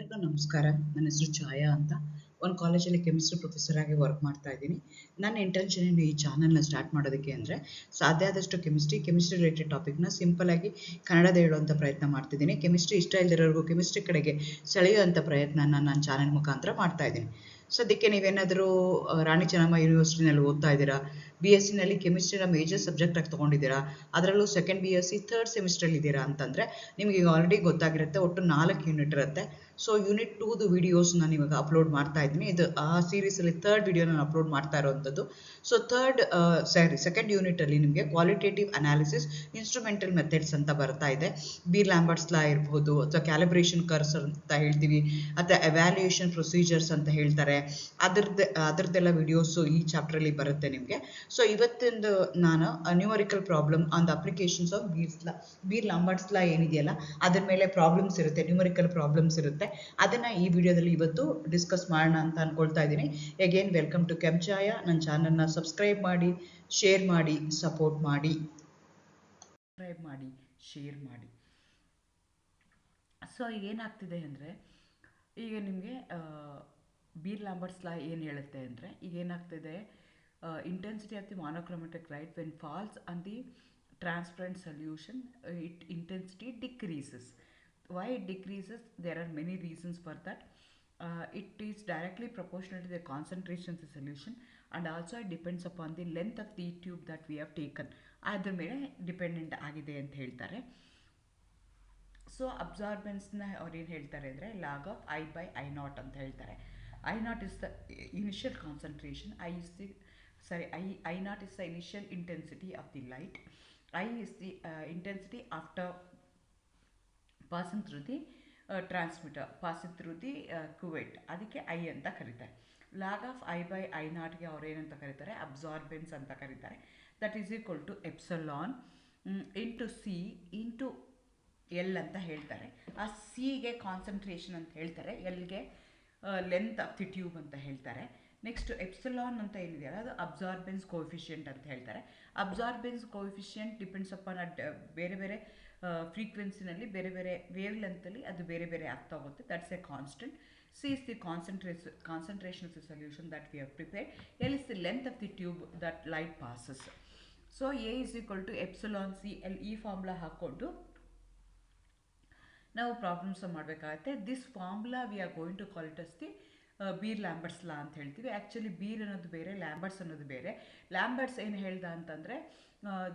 ಎಲ್ಲರಿಗೂ ನಮಸ್ಕಾರ. ನನ್ನ ಹೆಸರು ಛಾಯಾ ಅಂತ. ಒಂದು ಕಾಲೇಜಲ್ಲಿ ಕೆಮಿಸ್ಟ್ರಿ ಪ್ರೊಫೆಸರ್ ಆಗಿ ವರ್ಕ್ ಮಾಡ್ತಾ ಇದ್ದೀನಿ. ನನ್ನ ಇಂಟೆನ್ಷನ್ ಏನು ಈ ಚಾನಲ್ನ ಸ್ಟಾರ್ಟ್ ಮಾಡೋದಕ್ಕೆ ಅಂದರೆ, ಸಾಧ್ಯ ಆದಷ್ಟು ಕೆಮಿಸ್ಟ್ರಿ ರಿಲೇಟೆಡ್ ಟಾಪಿಕ್ನ ಸಿಂಪಲ್ ಆಗಿ ಕನ್ನಡದ ಹೇಳುವಂಥ ಪ್ರಯತ್ನ ಮಾಡ್ತಿದ್ದೀನಿ. ಕೆಮಿಸ್ಟ್ರಿ ಇಷ್ಟ ಇಲ್ದಿರೋರ್ಗೂ ಕೆಮಿಸ್ಟ್ರಿ ಕಡೆಗೆ ಸೆಳೆಯುವಂಥ ಪ್ರಯತ್ನನ ನಾನು ಚಾನಲ್ ಮುಖಾಂತರ ಮಾಡ್ತಾ ಇದ್ದೀನಿ. ಸದ್ಯಕ್ಕೆ ನೀವೇನಾದರೂ ರಾಣಿ ಚೆನ್ನಮ್ಮ ಯೂನಿವರ್ಸಿಟಿನಲ್ಲಿ ಓದ್ತಾ ಇದ್ದೀರಾ, BSc ಕೆಮಿಸ್ಟ್ರಿನ ಮೇಜರ್ ಸಬ್ಜೆಕ್ಟ್ ಆಗಿ ತೊಗೊಂಡಿದ್ದೀರಾ, ಅದರಲ್ಲೂ ಸೆಕೆಂಡ್ BSc ಥರ್ಡ್ ಸೆಮಿಸ್ಟ್ರಲ್ಲಿ ಇದ್ದೀರಾ ಅಂತಂದರೆ ನಿಮಗೆ ಈಗ ಆಲ್ರೆಡಿ ಗೊತ್ತಾಗಿರುತ್ತೆ. ಒಟ್ಟು 4 ಯೂನಿಟ್ ಇರುತ್ತೆ. ಸೊ ಯೂನಿಟ್ 2ದು ವಿಡಿಯೋಸ್ ನಾನು ಇವಾಗ ಅಪ್ಲೋಡ್ ಮಾಡ್ತಾ ಇದ್ದೀನಿ. ಇದು ಆ ಸೀರೀಸಲ್ಲಿ ಥರ್ಡ್ ವಿಡಿಯೋ ನಾನು ಅಪ್ಲೋಡ್ ಮಾಡ್ತಾ ಇರೋವಂಥದ್ದು. ಸೊ ಸೆಕೆಂಡ್ ಯೂನಿಟಲ್ಲಿ ನಿಮಗೆ ಕ್ವಾಲಿಟೇಟಿವ್ ಅನಾಲಿಸಿಸ್ ಇನ್ಸ್ಟ್ರೂಮೆಂಟಲ್ ಮೆಥಡ್ಸ್ ಅಂತ ಬರ್ತಾ ಇದೆ. ಲ್ಯಾಂಬರ್ಟ್ಸ್ ಲಾ ಇರ್ಬೋದು, ಅಥವಾ ಕ್ಯಾಲಿಬ್ರೇಷನ್ ಕರ್ವ್ಸ್ ಅಂತ ಹೇಳ್ತೀವಿ, ಅಥವಾ ಎವ್ಯಾಲ್ಯೂಯೇಷನ್ ಪ್ರೊಸೀಜರ್ಸ್ ಅಂತ ಹೇಳ್ತಾರೆ. ಅದರದ್ದೆಲ್ಲ ವಿಡಿಯೋಸು ಈ ಚಾಪ್ಟ್ರಲ್ಲಿ ಬರುತ್ತೆ ನಿಮಗೆ. ಸೊ ಇವತ್ತಿಂದು ನಾನು numerical problem on the applications of Lambert's law ಏನಿದೆಯಲ್ಲ ಅದ್ರ ಮೇಲೆ ಪ್ರಾಬ್ಲಮ್ಸ್ ಇರುತ್ತೆ, ನ್ಯೂಮರಿಕಲ್ ಪ್ರಾಬ್ಲಮ್ಸ್ ಇರುತ್ತೆ. ಅದನ್ನು ಈ ವಿಡಿಯೋದಲ್ಲಿ ಇವತ್ತು ಡಿಸ್ಕಸ್ ಮಾಡೋಣ ಅಂತ ಅಂದ್ಕೊಳ್ತಾ ಇದ್ದೀನಿ. Again welcome to Kenchaya. ನನ್ನ ಚಾನಲ್ನ ಸಬ್ಸ್ಕ್ರೈಬ್ ಮಾಡಿ, ಶೇರ್ ಮಾಡಿ, ಸಪೋರ್ಟ್ ಮಾಡಿ. ಶೇರ್ ಮಾಡಿ. ಸೊ ಏನಾಗ್ತಿದೆ ಅಂದರೆ, ಈಗ ನಿಮಗೆ ಲ್ಯಾಂಬರ್ಟ್ಸ್ ಲಾ ಏನು ಹೇಳುತ್ತೆ ಅಂದರೆ, ಈಗ ಏನಾಗ್ತಿದೆ, intensity of the monochromatic light when falls on the transparent solution, intensity decreases. Why it decreases? There are many reasons for that. It is directly proportional to the concentration of the solution, and also it depends upon the length of the tube that we have taken. ಅದರ ಮೇಲೆ dependent ಆಗಿದೆ ಅಂತ ಹೇಳ್ತಾರೆ. So ಅಬ್ಸಾರ್ಬೆನ್ಸ್ನ ಅವ್ರು ಏನು ಹೇಳ್ತಾರೆ ಅಂದರೆ, log of I/I0 ಅಂತ ಹೇಳ್ತಾರೆ. I0 is the initial concentration, I0 is the initial intensity of the light, I is the intensity after passing through the transmitter, passing through the cuvette. ಅದಕ್ಕೆ I ಅಂತ ಕರೀತಾರೆ. Log of I/I0ಗೆ ಅವ್ರು ಏನಂತ ಕರೀತಾರೆ, absorbance ಅಂತ ಕರೀತಾರೆ. That is equal to epsilon into C into L ಅಂತ ಹೇಳ್ತಾರೆ. ಆ ಸಿಗೆ ಕಾನ್ಸಂಟ್ರೇಷನ್ ಅಂತ ಹೇಳ್ತಾರೆ, ಎಲ್ಗೆ ಲೆಂತ್ ಆಫ್ ದಿ ಟ್ಯೂಬ್ ಅಂತ ಹೇಳ್ತಾರೆ. ನೆಕ್ಸ್ಟ್ ಎಪ್ಸಿಲಾನ್ ಅಂತ ಏನಿದೆಯಲ್ಲ ಅದು ಅಬ್ಸಾರ್ಬೆನ್ಸ್ ಕೋಎಫಿಷಿಯೆಂಟ್ ಅಂತ ಹೇಳ್ತಾರೆ. ಅಬ್ಸಾರ್ಬೆನ್ಸ್ ಕೋಎಫಿಷಿಯೆಂಟ್ ಡಿಪೆಂಡ್ಸ್ ಅಪಾನ್ ಬೇರೆ ಬೇರೆ ಫ್ರೀಕ್ವೆನ್ಸಿನಲ್ಲಿ, ಬೇರೆ ಬೇರೆ ವೇವ್ ಲೆಂತಲ್ಲಿ ಅದು ಬೇರೆ ಬೇರೆ ಆಗ್ತಾ ಹೋಗುತ್ತೆ. That's A constant. C is the concentration of the solution that we have prepared. L is the length of the tube that light passes. So A is equal to epsilon CL. ಈ formula ಹಾಕ್ಕೊಂಡು ನಾವು problems ಮಾಡಬೇಕಾಗತ್ತೆ. This formula we are going to call it as the Lambert's law ಅಂತ ಹೇಳ್ತೀವಿ. Actually ಅನ್ನೋದು ಬೇರೆ, ಲ್ಯಾಂಬರ್ಟ್ಸ್ ಅನ್ನೋದು ಬೇರೆ. ಲ್ಯಾಂಬರ್ಟ್ಸ್ ಏನು ಹೇಳ್ದ ಅಂತಂದರೆ,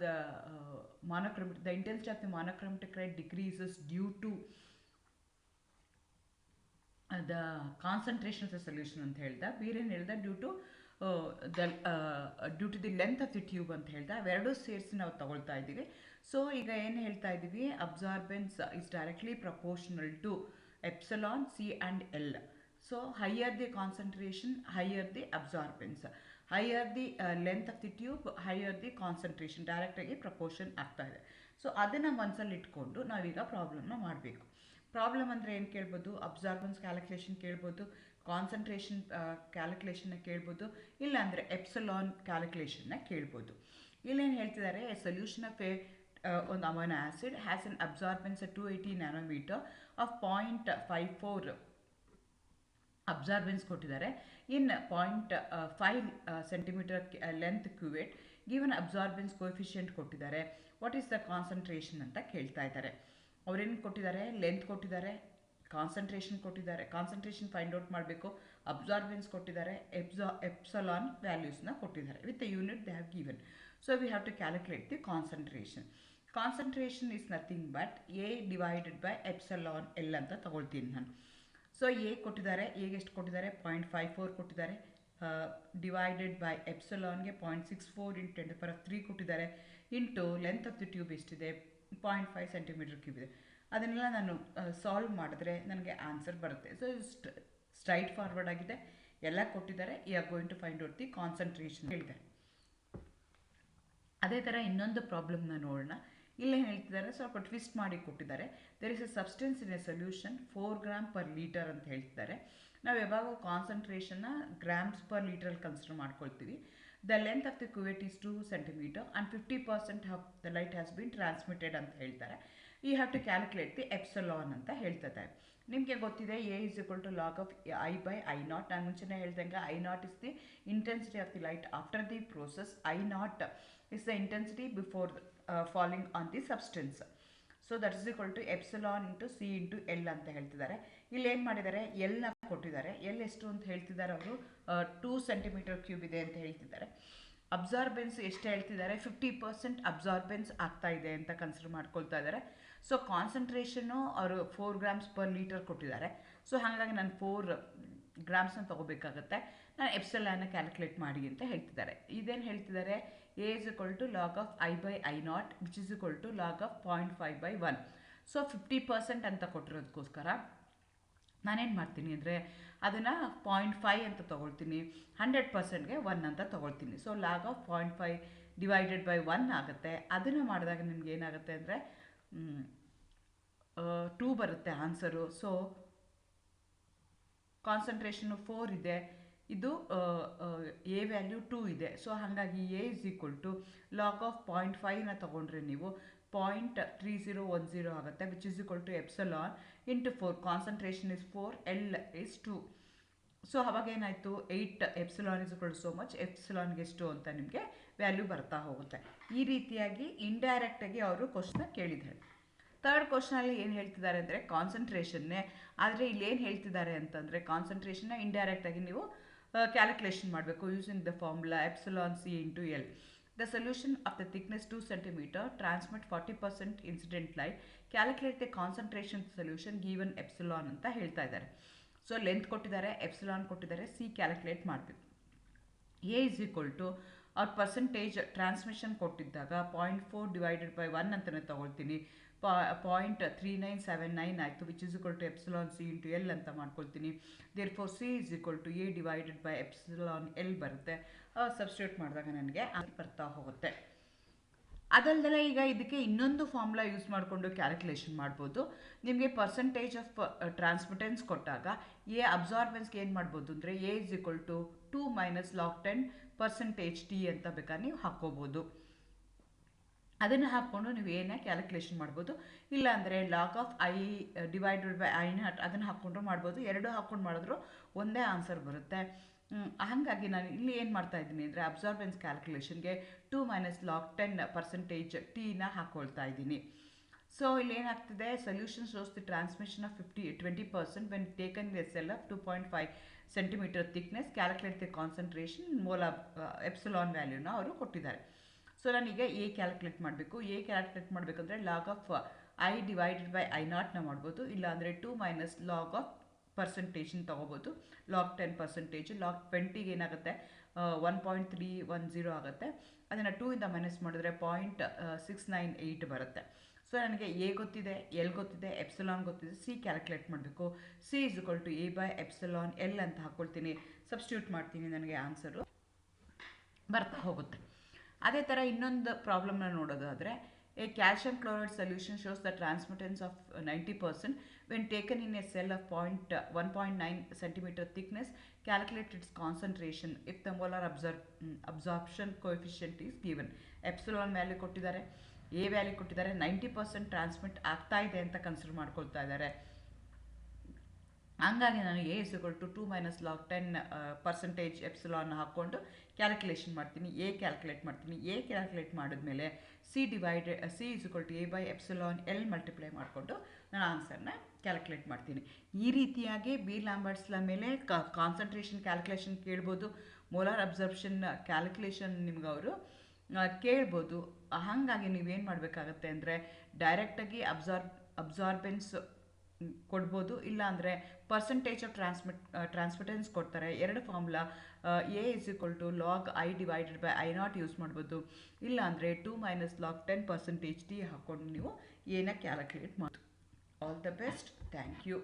the intensity of the monochromatic light decreases due to the concentration of the solution ಅಂತ ಹೇಳ್ದ. ಏನು ಹೇಳ್ದ, due to the length of the tube ಅಂತ ಹೇಳ್ದ. ಅವೆರಡೂ ಸೇರಿಸಿ ನಾವು ತಗೊಳ್ತಾ ಇದ್ದೀವಿ. ಸೊ ಈಗ ಏನು ಹೇಳ್ತಾ ಇದ್ದೀವಿ, absorbance is directly proportional to epsilon C and L. So higher the concentration, higher the absorbance, higher the length of the tube, higher the concentration, ಡೈರೆಕ್ಟಾಗಿ ಪ್ರಪೋರ್ಷನ್ ಆಗ್ತಾ ಇದೆ. ಸೊ ಅದನ್ನು ಮನಸ್ಸಲ್ಲಿ ಇಟ್ಕೊಂಡು ನಾವೀಗ ಪ್ರಾಬ್ಲಮ್ನ ಮಾಡಬೇಕು. ಪ್ರಾಬ್ಲಮ್ ಅಂದರೆ ಏನು ಕೇಳ್ಬೋದು, ಅಬ್ಸಾರ್ಬೆನ್ಸ್ ಕ್ಯಾಲ್ಕುಲೇಷನ್ ಕೇಳ್ಬೋದು, ಕಾನ್ಸಂಟ್ರೇಷನ್ ಕ್ಯಾಲ್ಕುಲೇಷನ್ನ ಕೇಳ್ಬೋದು, ಇಲ್ಲಾಂದರೆ ಎಪ್ಸಲಾನ್ ಕ್ಯಾಲ್ಕುಲೇಷನ್ನ ಕೇಳ್ಬೋದು. ಇಲ್ಲೇನು ಹೇಳ್ತಿದ್ದಾರೆ, ಎ ಸೊಲ್ಯೂಷನ್ ಆಫ್ ಒಂದು amino acid has an absorbance 280 nanometer of 0.54 absorbance ಕೊಟ್ಟಿದ್ದಾರೆ. In 0.5 centimeter length cuvette. Given absorbance coefficient ಕೊಟ್ಟಿದ್ದಾರೆ. ವಾಟ್ ಈಸ್ ದ ಕಾನ್ಸಂಟ್ರೇಷನ್ ಅಂತ ಕೇಳ್ತಾ ಇದ್ದಾರೆ. ಅವ್ರೇನು ಕೊಟ್ಟಿದ್ದಾರೆ, ಲೆಂತ್ ಕೊಟ್ಟಿದ್ದಾರೆ, ಕಾನ್ಸಂಟ್ರೇಷನ್ ಕೊಟ್ಟಿದ್ದಾರೆ. ಕಾನ್ಸಂಟ್ರೇಷನ್ ಫೈಂಡ್ ಔಟ್ ಮಾಡಬೇಕು. ಅಬ್ಸಾರ್ಬೆನ್ಸ್ ಕೊಟ್ಟಿದ್ದಾರೆ, ಎಪ್ಸಲಾನ್ ವ್ಯಾಲ್ಯೂಸ್ನ ಕೊಟ್ಟಿದ್ದಾರೆ. With the unit they have given. So we have to calculate the concentration. Concentration is nothing but A divided by epsilon L ಅಂತ ತಗೊಳ್ತೀನಿ ನಾನು. ಸೊ ಎ ಕೊಟ್ಟಿದ್ದಾರೆ, ಎಗೆ ಎಷ್ಟು ಕೊಟ್ಟಿದ್ದಾರೆ, 0.54 ಕೊಟ್ಟಿದ್ದಾರೆ, ಡಿವೈಡೆಡ್ ಬೈ ಎಪ್ಸಲಾನ್ಗೆ 0.64 × 10³ ಕೊಟ್ಟಿದ್ದಾರೆ, into length of the tube ಎಷ್ಟಿದೆ, 0.5 cm³ ಇದೆ. ಅದನ್ನೆಲ್ಲ ನಾನು ಸಾಲ್ವ್ ಮಾಡಿದ್ರೆ ನನಗೆ ಆನ್ಸರ್ ಬರುತ್ತೆ. ಸೊ ಸ್ಟ್ರೈಟ್ ಫಾರ್ವರ್ಡ್ ಆಗಿದೆ, ಎಲ್ಲ ಕೊಟ್ಟಿದ್ದಾರೆ. You are going to find out the concentration ಹೇಳಿದ್ದಾರೆ. ಅದೇ ಥರ ಇನ್ನೊಂದು ಪ್ರಾಬ್ಲಮ್ನ ನೋಡೋಣ. ಇಲ್ಲೇನು ಹೇಳ್ತಿದ್ದಾರೆ, ಸ್ವಲ್ಪ ಟ್ವಿಸ್ಟ್ ಮಾಡಿ ಕೊಟ್ಟಿದ್ದಾರೆ. There is a substance in a solution 4 g/L ಅಂತ ಹೇಳ್ತಿದ್ದಾರೆ. ನಾವು ಯಾವಾಗ ಕಾನ್ಸಂಟ್ರೇಷನ್ನ g/L ಕನ್ಸಿಡರ್ ಮಾಡ್ಕೊಳ್ತೀವಿ. The length of the cuvette is 2 cm and 50% of the light has been transmitted ಅಂತ ಹೇಳ್ತಾರೆ. You have to calculate the epsilon ಅಂತ ಹೇಳ್ತಿದ್ದಾರೆ. ನಿಮಗೆ ಗೊತ್ತಿದೆ A is equal to log of I by I naught. ನಾನು ಮುಂಚೆನೇ ಹೇಳ್ದಂಗೆ I naught is the intensity of the light after the process, I naught is the intensity before falling on the substance. So that is equal to epsilon into C into L ಅಂತ ಹೇಳ್ತಿದ್ದಾರೆ. ಇಲ್ಲಿ ಏನು ಮಾಡಿದ್ದಾರೆ, ಎಲ್ನ ಕೊಟ್ಟಿದ್ದಾರೆ. L ಎಷ್ಟು ಅಂತ ಹೇಳ್ತಿದ್ದಾರೆ ಅವರು, 2 cm³ ಇದೆ ಅಂತ ಹೇಳ್ತಿದ್ದಾರೆ. ಅಬ್ಸಾರ್ಬೆನ್ಸ್ ಎಷ್ಟು ಹೇಳ್ತಿದ್ದಾರೆ, 50% ಅಬ್ಸಾರ್ಬೆನ್ಸ್ ಆಗ್ತಾ ಇದೆ ಅಂತ ಕನ್ಸಿಡರ್ ಮಾಡ್ಕೊಳ್ತಾ ಇದ್ದಾರೆ. ಸೊ ಕಾನ್ಸಂಟ್ರೇಷನ್ನು ಅವರು 4 grams/L ಕೊಟ್ಟಿದ್ದಾರೆ. ಸೊ ಹಾಗಾಗಿ ನಾನು 4 ಗ್ರಾಮ್ಸ್ನ ತೊಗೋಬೇಕಾಗತ್ತೆ. ನಾನು ಎಪ್ಸಿಲಾನ್ನ ಕ್ಯಾಲ್ಕುಲೇಟ್ ಮಾಡಿ ಅಂತ ಹೇಳ್ತಿದ್ದಾರೆ. ಇದೇನು ಹೇಳ್ತಿದ್ದಾರೆ, A is equal to log of I by I naught which is equal to log of 0.5/1. So 50% ಅಂತ ಕೊಟ್ಟಿರೋದಕ್ಕೋಸ್ಕರ ನಾನೇನು ಮಾಡ್ತೀನಿ ಅಂದರೆ ಅದನ್ನು 0.5 ಅಂತ ತೊಗೊಳ್ತೀನಿ, 100%ಗೆ 1 ಅಂತ ತೊಗೊಳ್ತೀನಿ. So log of 0.5 divided by 1 ಆಗುತ್ತೆ. ಅದನ್ನು ಮಾಡಿದಾಗ ನಿಮ್ಗೆ ಏನಾಗುತ್ತೆ ಅಂದರೆ 2 ಬರುತ್ತೆ ಆನ್ಸರು. ಸೊ ಕಾನ್ಸಂಟ್ರೇಷನು 4 ಇದೆ, ಇದು ಎ ವ್ಯಾಲ್ಯೂ 2 ಇದೆ. ಸೊ ಹಾಗಾಗಿ A is equal to log of 0.5ನ ತೊಗೊಂಡ್ರೆ ನೀವು 0.3010 ಆಗುತ್ತೆ, which is equal to epsilon into 4. Concentration is 4, L is 2. So ಅವಾಗ ಏನಾಯಿತು, 8 epsilon is equal to so much, ಎಪ್ಸಿಲಾನ್ಗೆ ಎಷ್ಟು ಅಂತ ನಿಮಗೆ ವ್ಯಾಲ್ಯೂ ಬರ್ತಾ ಹೋಗುತ್ತೆ. ಈ ರೀತಿಯಾಗಿ ಇಂಡೈರೆಕ್ಟಾಗಿ ಅವರು ಕ್ವಶನ್ನ ಕೇಳಿದ್ದಾರೆ. ಥರ್ಡ್ ಕ್ವಶನಲ್ಲಿ ಏನು ಹೇಳ್ತಿದ್ದಾರೆ ಅಂದರೆ ಕಾನ್ಸಂಟ್ರೇಷನ್ನೇ, ಆದರೆ ಇಲ್ಲಿ ಏನು ಹೇಳ್ತಿದ್ದಾರೆ ಅಂತಂದರೆ ಕಾನ್ಸಂಟ್ರೇಷನ್ನ ಇಂಡೈರೆಕ್ಟಾಗಿ ನೀವು ಕ್ಯಾಲ್ಕುಲೇಷನ್ ಮಾಡಬೇಕು using the formula epsilon C into L. The solution of the thickness 2 cm transmit 40% incident light. Calculate the concentration solution given epsilon ಅಂತ ಹೇಳ್ತಾ ಇದ್ದಾರೆ. ಸೊ ಲೆಂತ್ ಕೊಟ್ಟಿದ್ದಾರೆ, ಎಪ್ಸಿಲಾನ್ ಕೊಟ್ಟಿದ್ದಾರೆ, ಸಿ ಕ್ಯಾಲ್ಕುಲೇಟ್ ಮಾಡಬೇಕು. ಎ ಇಸ್ ಈಕ್ವಲ್ ಟು ಅವ್ರ percentage transmission ಕೊಟ್ಟಿದ್ದಾಗ 0.4 divided by 1 ಅಂತಲೇ ತೊಗೊಳ್ತೀನಿ. 0.3979 ಆಯಿತು, which is equal to epsilon C into L ಅಂತ ಮಾಡ್ಕೊಳ್ತೀನಿ. Therefore C is equal to A divided by epsilon L ಬರುತ್ತೆ. ಸಬ್ಸ್ಟಿಟ್ಯೂಟ್ ಮಾಡಿದಾಗ ನನಗೆ ಬರ್ತಾ ಹೋಗುತ್ತೆ. ಅದಲ್ಲದೆ ಈಗ ಇದಕ್ಕೆ ಇನ್ನೊಂದು ಫಾರ್ಮುಲಾ ಯೂಸ್ ಮಾಡಿಕೊಂಡು ಕ್ಯಾಲ್ಕುಲೇಷನ್ ಮಾಡ್ಬೋದು. ನಿಮಗೆ ಪರ್ಸೆಂಟೇಜ್ ಆಫ್ ಟ್ರಾನ್ಸ್ಮಿಟೆನ್ಸ್ ಕೊಟ್ಟಾಗ ಎ ಅಬ್ಸಾರ್ಬೆನ್ಸ್ಗೆ ಏನು ಮಾಡ್ಬೋದು ಅಂದರೆ A is equal to 2 - log 10% T ಅಂತ ಬೇಕಾದ್ರೆ ನೀವು ಹಾಕ್ಕೋಬೋದು. ಅದನ್ನು ಹಾಕ್ಕೊಂಡು ನೀವು ಏನೇ ಕ್ಯಾಲ್ಕುಲೇಷನ್ ಮಾಡ್ಬೋದು. ಇಲ್ಲಾಂದರೆ log of I divided by I not ಅದನ್ನು ಹಾಕ್ಕೊಂಡ್ರು ಮಾಡ್ಬೋದು. ಎರಡು ಹಾಕ್ಕೊಂಡು ಮಾಡಿದ್ರು ಒಂದೇ ಆನ್ಸರ್ ಬರುತ್ತೆ. ಹಾಗಾಗಿ ನಾನು ಇಲ್ಲಿ ಏನು ಮಾಡ್ತಾ ಇದ್ದೀನಿ ಅಂದರೆ ಅಬ್ಸಾರ್ಬೆನ್ಸ್ ಕ್ಯಾಲ್ಕುಲೇಷನ್ಗೆ 2 - log 10% ಟಿನ ಹಾಕ್ಕೊಳ್ತಾ ಇದ್ದೀನಿ. ಸೊ ಇಲ್ಲಿ ಏನಾಗ್ತಿದೆ, solution shows the transmission of 20% when taken as L of 2.5 cm thickness. Calculate the concentration mole of epsilon ವ್ಯಾಲ್ಯೂನ ಅವರು ಕೊಟ್ಟಿದ್ದಾರೆ. ಸೊ ನಾನೀಗ ಎ ಕ್ಯಾಲ್ಕುಲೇಟ್ ಮಾಡಬೇಕು. ಎ ಕ್ಯಾಲ್ಕುಲೇಟ್ ಮಾಡಬೇಕಂದ್ರೆ log of I divided by I ನಾಟ್ನ ಮಾಡ್ಬೋದು. ಇಲ್ಲಾಂದರೆ 2 - log ಆಫ್ ಪರ್ಸೆಂಟೇಜನ್ ತೊಗೋಬೋದು. ಲಾಗ್ 10%, ಲಾಗ್ 20ಗೆ ಏನಾಗುತ್ತೆ 1.310 ಆಗುತ್ತೆ. ಅದನ್ನು 2ಇಂದ ಮೈನಸ್ ಮಾಡಿದ್ರೆ 0.698 ಬರುತ್ತೆ. ಸೊ ನನಗೆ ಎ ಗೊತ್ತಿದೆ, ಎಲ್ ಗೊತ್ತಿದೆ, ಎಪ್ಸಿಲಾನ್ ಗೊತ್ತಿದೆ, ಸಿ ಕ್ಯಾಲ್ಕುಲೇಟ್ ಮಾಡಬೇಕು. C is equal to A by epsilon L ಅಂತ ಹಾಕ್ಕೊಳ್ತೀನಿ, ಸಬ್ಸ್ಟಿಟ್ಯೂಟ್ ಮಾಡ್ತೀನಿ, ನನಗೆ ಆನ್ಸರು ಬರ್ತಾ ಹೋಗುತ್ತೆ. ಅದೇ ಥರ ಇನ್ನೊಂದು ಪ್ರಾಬ್ಲಮ್ನ ನೋಡೋದಾದರೆ, a calcium chloride solution shows the transmittance of 90% when taken in a cell of 1.9 cm thickness. Calculate its concentration if the molar absorption coefficient is given. Epsilon value ಕೊಟ್ಟಿದ್ದಾರೆ, ಎ ವ್ಯಾಲ್ಯೂ ಕೊಟ್ಟಿದ್ದಾರೆ, 90% transmit ಆಗ್ತಾ ಇದೆ ಅಂತ consider ಮಾಡ್ಕೊಳ್ತಾ ಇದ್ದಾರೆ. ಹಂಗಾಗಿ ನಾನು A is equal to 2 - log 10% epsilon ಹಾಕ್ಕೊಂಡು ಕ್ಯಾಲ್ಕುಲೇಷನ್ ಮಾಡ್ತೀನಿ. ಎ ಕ್ಯಾಲ್ಕುಲೇಟ್ ಮಾಡ್ತೀನಿ. ಎ ಕ್ಯಾಲ್ಕುಲೇಟ್ ಮಾಡಿದ್ಮೇಲೆ C is equal to A by epsilon L multiply ಮಾಡಿಕೊಂಡು ನಾನು ಆನ್ಸರ್ನ ಕ್ಯಾಲ್ಕುಲೇಟ್ ಮಾಡ್ತೀನಿ. ಈ ರೀತಿಯಾಗಿ ಬಿ ಲ್ಯಾಂಬರ್ಟ್ಸ್ ಲಾ ಮೇಲೆ ಕಾನ್ಸಂಟ್ರೇಷನ್ ಕ್ಯಾಲ್ಕುಲೇಷನ್ ಕೇಳ್ಬೋದು, ಮೋಲಾರ್ ಅಬ್ಸರ್ಪ್ಷನ್ ಕ್ಯಾಲ್ಕುಲೇಷನ್ ನಿಮ್ಗೆ ಅವರು ಕೇಳ್ಬೋದು. ಹಾಗಾಗಿ ನೀವೇನು ಮಾಡಬೇಕಾಗತ್ತೆ ಅಂದರೆ ಡೈರೆಕ್ಟಾಗಿ ಅಬ್ಸಾರ್ಬೆನ್ಸ್ ಕೊಡ್ಬೋದು, ಇಲ್ಲಾಂದರೆ ಪರ್ಸೆಂಟೇಜ್ ಆಫ್ ಟ್ರಾನ್ಸ್ಮಿಟೆನ್ಸ್ ಕೊಡ್ತಾರೆ. ಎರಡು formula A is equal to log I divided by I naught use ಮಾಡ್ಬೋದು. ಇಲ್ಲಾಂದರೆ 2 - log 10% ಟಿ ಹಾಕ್ಕೊಂಡು ನೀವು ಏನ ಕ್ಯಾಲ್ಕುಲೇಟ್ ಮಾಡಿ. All the best. Thank you.